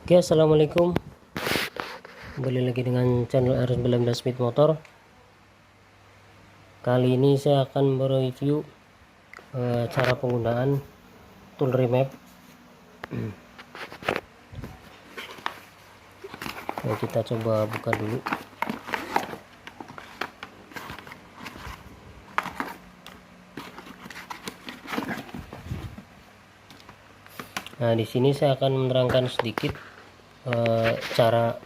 Oke, assalamualaikum. Kembali lagi dengan channel RS19 Speed Motor. Kali ini saya akan mereview cara penggunaan tool remap. Nah, kita coba buka dulu. Nah, di sini saya akan menerangkan sedikit cara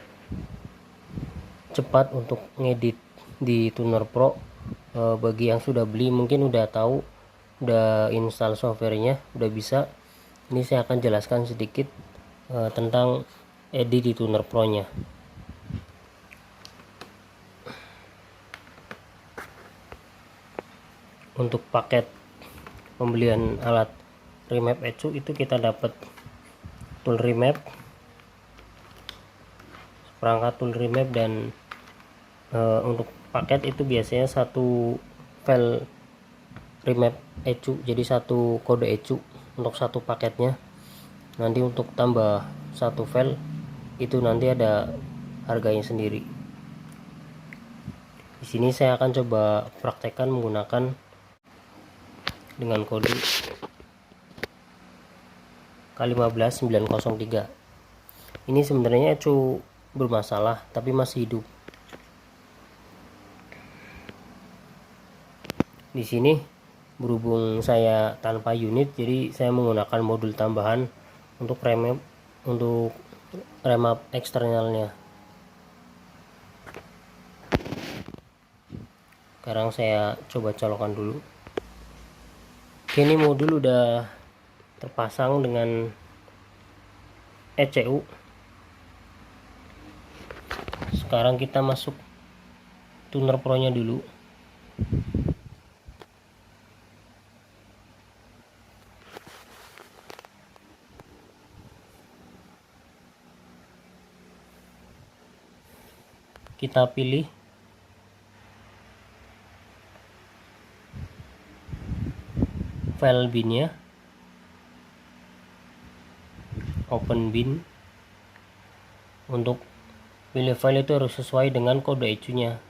cepat untuk ngedit di Tuner Pro. Bagi yang sudah beli mungkin udah tahu, udah install softwarenya, udah bisa. Ini saya akan jelaskan sedikit tentang edit di Tuner Pro nya. Untuk paket pembelian alat remap ECU itu kita dapat tool remap, perangkat tool remap, dan untuk paket itu biasanya satu file remap ECU, jadi satu kode ECU untuk satu paketnya. Nanti untuk tambah satu file itu nanti ada harganya sendiri. Di sini saya akan coba praktekkan menggunakan dengan kode K15903. Ini sebenarnya ECU bermasalah tapi masih hidup. Di sini berhubung saya tanpa unit, jadi saya menggunakan modul tambahan untuk remap eksternalnya. Sekarang saya coba colokkan dulu. Oke, ini modul udah terpasang dengan ECU. Sekarang kita masuk Tuner Pro nya dulu. Kita pilih file binnya, open bin. Untuk pilih file itu harus sesuai dengan kode ECU nya.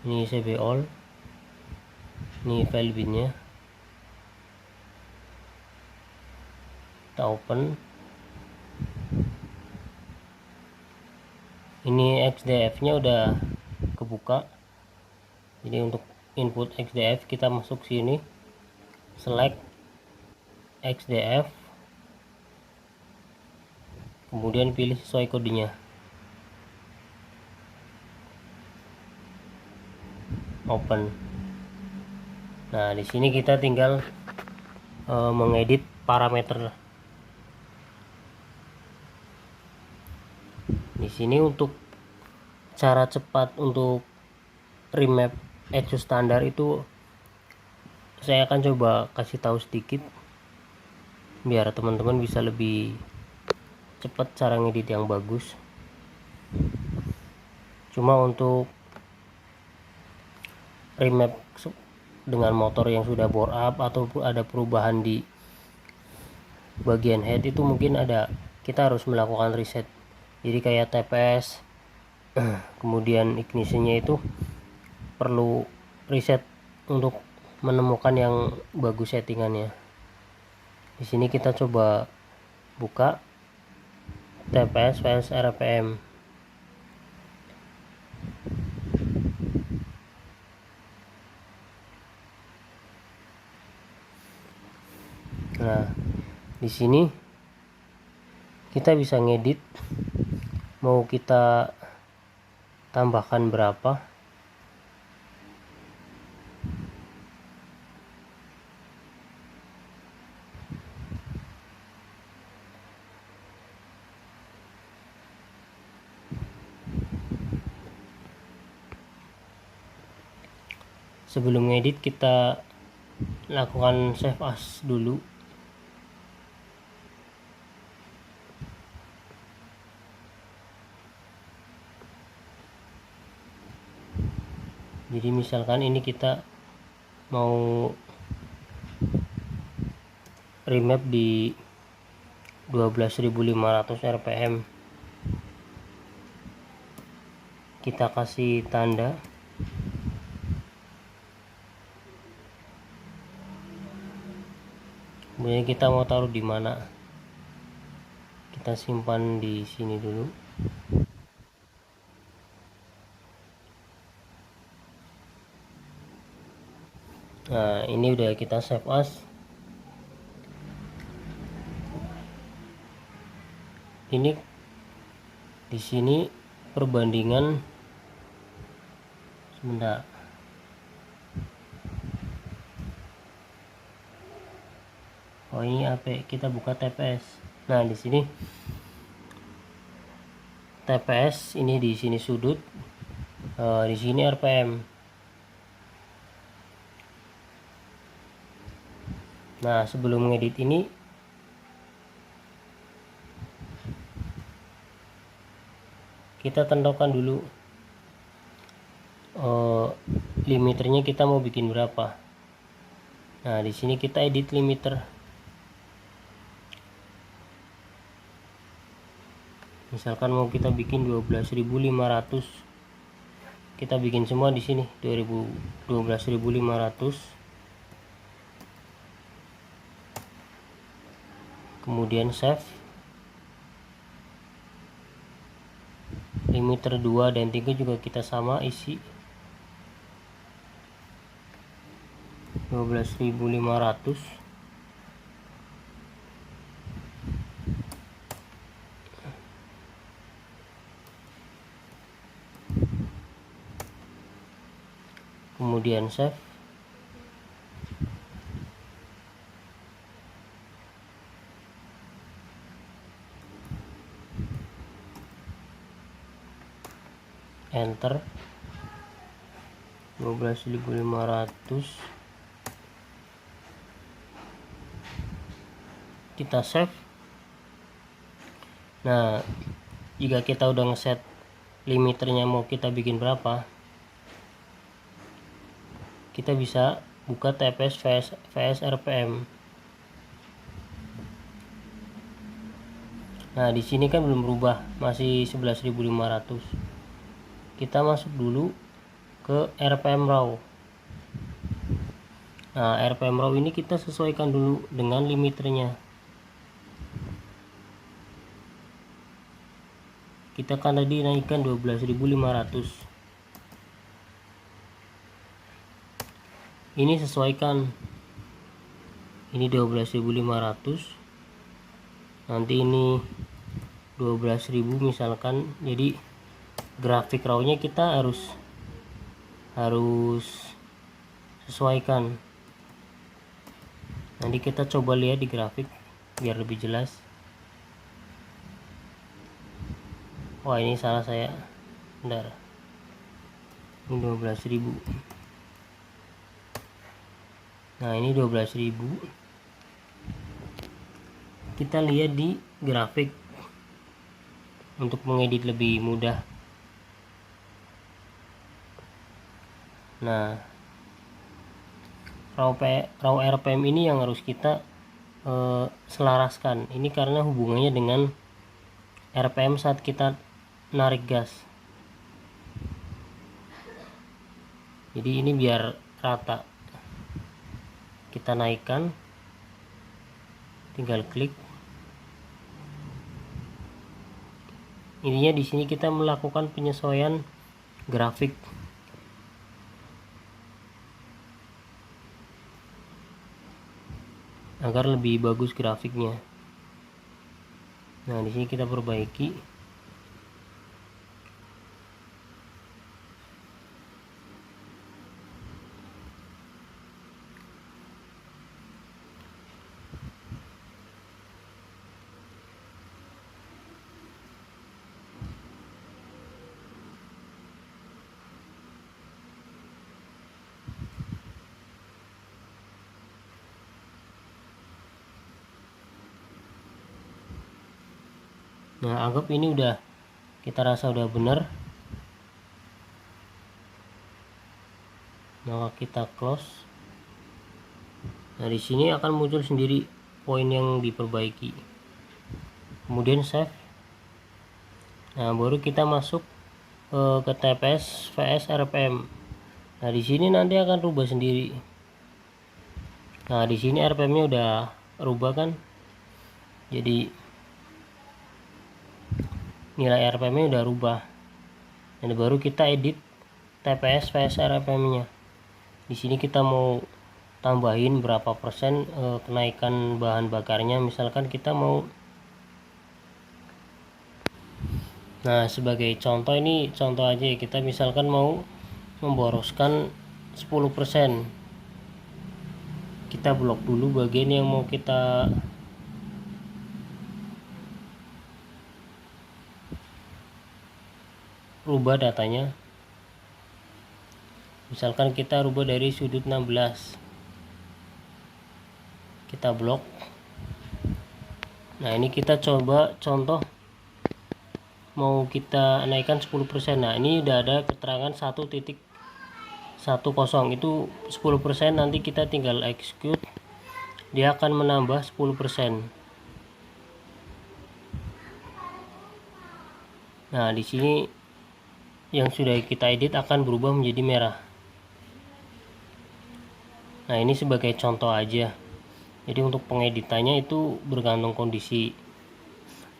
Ini CB all, ini file binnya, kita open. Ini XDF nya udah kebuka, jadi untuk input XDF kita masuk sini, select XDF, kemudian pilih sesuai kodenya, open. Nah, di sini kita tinggal mengedit parameter. Di sini untuk cara cepat untuk remap ECU standar itu saya akan coba kasih tahu sedikit biar teman-teman bisa lebih cepat cara ngedit yang bagus. Cuma untuk remap dengan motor yang sudah bore up atau ada perubahan di bagian head itu mungkin kita harus melakukan reset. Jadi kayak TPS, kemudian ignitionnya itu perlu reset untuk menemukan yang bagus settingannya. Di sini kita coba buka TPS vs RPM. Nah, di sini kita bisa ngedit, mau kita tambahkan berapa. Sebelum ngedit kita lakukan save as dulu. Jadi misalkan ini kita mau remap di 12.500 rpm, kita kasih tanda. Kemudian kita mau taruh di mana, kita simpan di sini dulu. Nah, ini udah kita save as. Ini di sini perbandingan, sebentar. Oh, ini apa? Kita buka TPS. Nah, di sini TPS ini di sini sudut, di sini RPM. Nah, sebelum ngedit ini kita tentukan dulu limiternya kita mau bikin berapa. Nah, di sini kita edit limiter. Misalkan mau kita bikin 12.500, kita bikin semua di sini 12.500. Kemudian save. Limiter 2 dan 3 juga kita sama isi 12.500. Kemudian save. Enter. 12.500. Kita save. Nah, jika kita udah ngeset limiternya mau kita bikin berapa, kita bisa buka TPS VS RPM. Nah, di sini kan belum berubah, masih 11.500. Kita masuk dulu ke RPM raw. Nah, RPM raw ini kita sesuaikan dulu dengan limiternya. Kita kan tadi naikkan 12.500. Ini sesuaikan. Ini 12.500. Nanti ini 12.000 misalkan. Jadi grafik rawnya kita harus sesuaikan. Nanti kita coba lihat di grafik biar lebih jelas. Wah, ini salah saya. Bentar. Ini 12.000. Nah, ini 12.000. Kita lihat di grafik untuk mengedit lebih mudah. Nah, raw RPM ini yang harus kita selaraskan. Ini karena hubungannya dengan RPM saat kita narik gas. Jadi ini biar rata. Kita naikkan, tinggal klik. Intinya di sini kita melakukan penyesuaian grafik. Agar lebih bagus grafiknya. Nah, di sini kita perbaiki. Nah, anggap ini udah, kita rasa udah bener. maka kita close. Nah, di sini akan muncul sendiri poin yang diperbaiki. Kemudian save. Nah, baru kita masuk ke TPS VS RPM. Nah, di sini nanti akan rubah sendiri. Nah, di sini RPM-nya udah rubah kan? Jadi nilai RPM-nya udah rubah. Dan baru kita edit TPS VS RPM-nya. Di sini kita mau tambahin berapa persen kenaikan bahan bakarnya, misalkan kita mau, nah sebagai contoh, ini contoh aja ya, kita misalkan mau memboroskan 10%, kita blok dulu bagian yang mau kita rubah datanya. Misalkan kita rubah dari sudut 16, kita blok. Nah, ini kita coba contoh mau kita naikkan 10%. Nah, ini udah ada keterangan 1.10 itu 10%, nanti kita tinggal execute, dia akan menambah 10%. Nah, di sini yang sudah kita edit akan berubah menjadi merah. Nah, ini sebagai contoh aja. Jadi untuk pengeditannya itu bergantung kondisi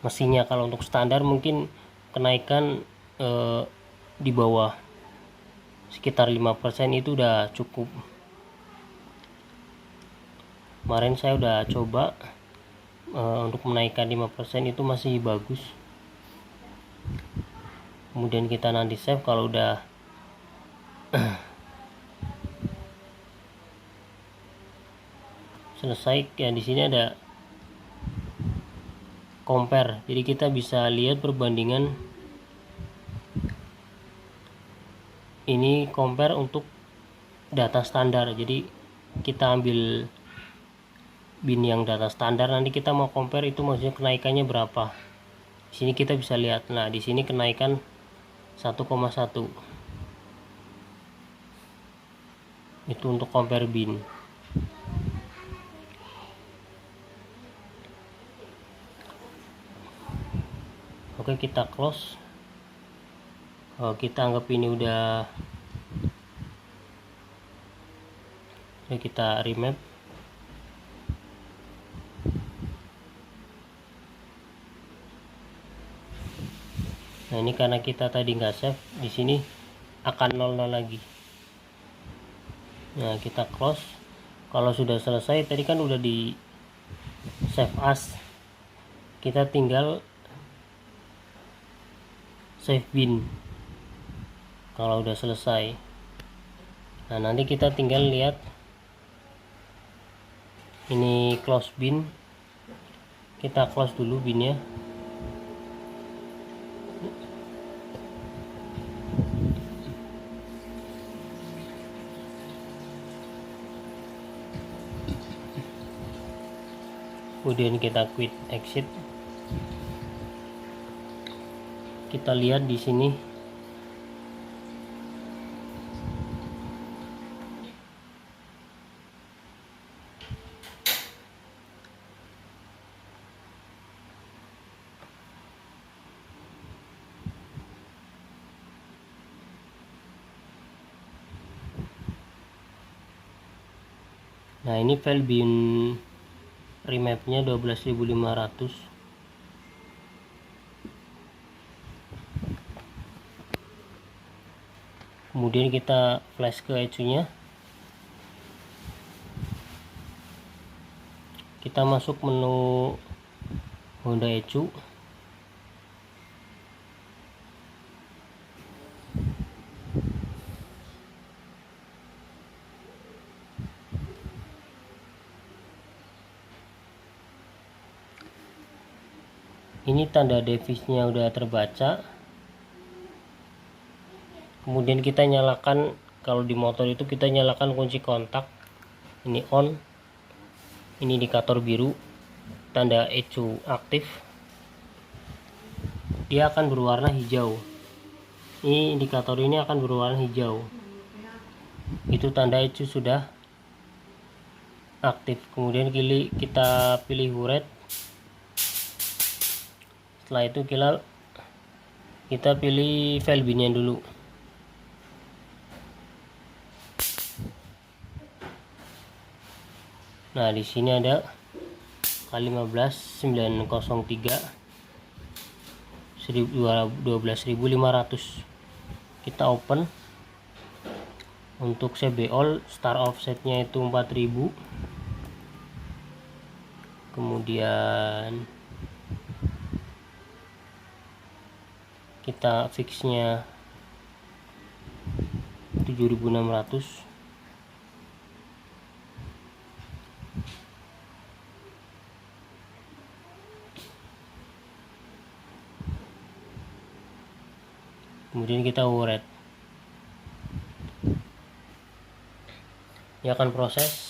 mesinnya. Kalau untuk standar mungkin kenaikan di bawah sekitar 5% itu udah cukup. Kemarin saya udah coba untuk menaikkan 5% itu masih bagus. Kemudian kita nanti save kalau udah selesai. Ya, di sini ada compare, jadi kita bisa lihat perbandingan. Ini compare untuk data standar, jadi kita ambil bin yang data standar, nanti kita mau compare itu maksudnya kenaikannya berapa. Di sini kita bisa lihat. Nah, di sini kenaikan 1,1 itu untuk compare bin. Oke, kita close. Kita anggap ini udah kita remap. Nah, ini karena kita tadi nggak save, di sini akan 00 lagi. Nah, kita close. Kalau sudah selesai, tadi kan udah di save as, kita tinggal save bin kalau udah selesai. Nah, nanti kita tinggal lihat ini close bin, kita close dulu binnya. Kemudian kita quit exit. Kita lihat di sini nah, ini file bin remapnya 12.500. Kemudian kita flash ke ECU-nya, kita masuk menu Honda ECU. Ini tanda devisnya udah terbaca. Kemudian kita nyalakan, kalau di motor itu kita nyalakan kunci kontak, ini on, ini indikator biru, tanda ECU aktif, dia akan berwarna hijau. Ini indikator ini akan berwarna hijau. itu tanda itu sudah aktif. Kemudian kita pilih URED. Setelah itu kita pilih file binnya dulu. Nah, di sini ada K15903 12.500. Kita open. Untuk CB all start offsetnya itu 4000. Kemudian kita fixnya 7600. Kemudian kita URED. Dia akan proses.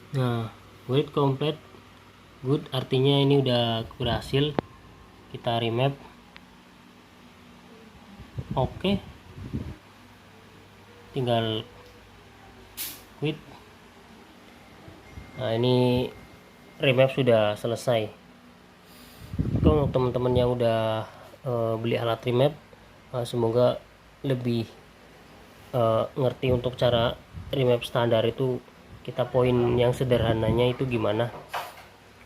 Nah, wait complete good, artinya ini udah berhasil. Kita remap. Oke, tinggal quit. Nah, ini remap sudah selesai. Untuk teman-teman yang udah beli alat remap, semoga lebih ngerti untuk cara remap standar itu. Kita poin yang sederhananya itu gimana.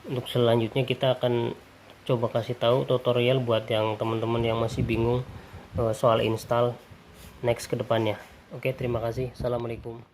Untuk selanjutnya kita akan coba kasih tahu tutorial buat yang teman-teman yang masih bingung soal install next ke depannya. Oke, terima kasih. Assalamualaikum.